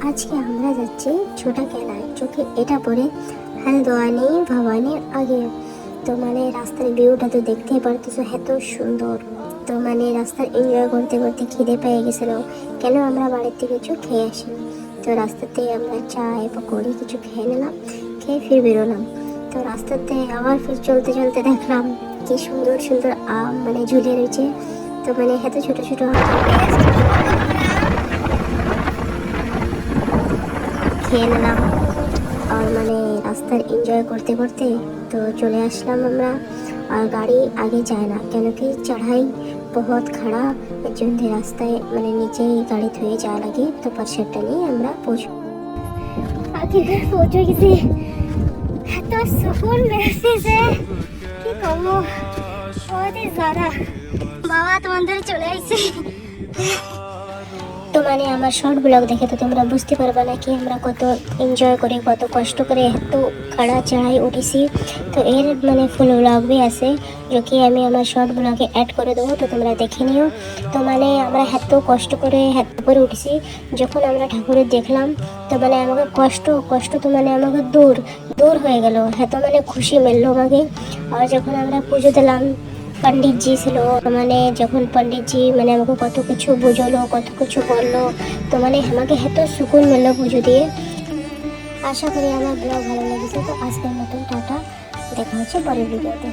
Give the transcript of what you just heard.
আজকে আমরা যাচ্ছি ছোটা কেলায়, চোখে এটা পরে হালদোয়ানি ভবানীর আগে। তো রাস্তার ভিউটা তো দেখতেই পারতেছো, এত সুন্দর। তো রাস্তার এনজয় করতে করতে খিদে পেয়ে গেছিল, কেন আমরা বাড়ির থেকে কিছু খেয়ে আসিনি। তো রাস্তাতে আমরা চায় পকোড়ি কিছু খেয়ে নিলাম, খেয়ে ফির বেরোলাম। তো রাস্তাতে আবার ফির চলতে চলতে দেখলাম কি সুন্দর সুন্দর আম ঝুলে রয়েছে। তো এত ছোট ছোট আম খেয়ে নিলাম। আর রাস্তার এনজয় করতে করতে তো চলে আসলাম আমরা। আর গাড়ি আগে যায় না, কেন কি চড়াই বহুত খাড়া, এর জন্য রাস্তায় নিচেই গাড়ি ধুয়ে যাওয়া লাগে। তো পার্সেলটা নিয়ে আমরা আগে পৌঁছে গেছি। এত সুকুন মেসেছে কি কমো, বহুত ज़्यादा। বাবা তোমাদের চলে আইছি। তো আমার শর্ট ব্লগ দেখে তো তোমরা বুঝতে পারবে না কি আমরা কত এনজয় করে কত কষ্ট করে এত খাড়া চড়াই উঠেছি। তো এর ফুল ব্লগ भी আছে, जो कि আমি আমার শর্ট ব্লগে অ্যাড করে দেবো, তো তোমরা দেখে নিও। তো আমরা এত কষ্ট করে এত করে উঠেছি। যখন আমরা ঠাকুরের দেখলাম তো আমাকে কষ্ট তো আমাকে দূর দূর হয়ে গেল, এত খুশি মিললো আমাকে। আর যখন আমরা পুজো দিলাম, पंडित जी ছিল, যখন पंडित जी আমাকে কত কিছু বুঝালো, কত কিছু বললো। তো আমাকে এত সুকুন মিললো পুজো দিয়ে। আশা করি আমার ব্লগ ভালো লেগেছে। তো আজকের মতন টাটা, দেখা হচ্ছে পরের ভিডিওতে।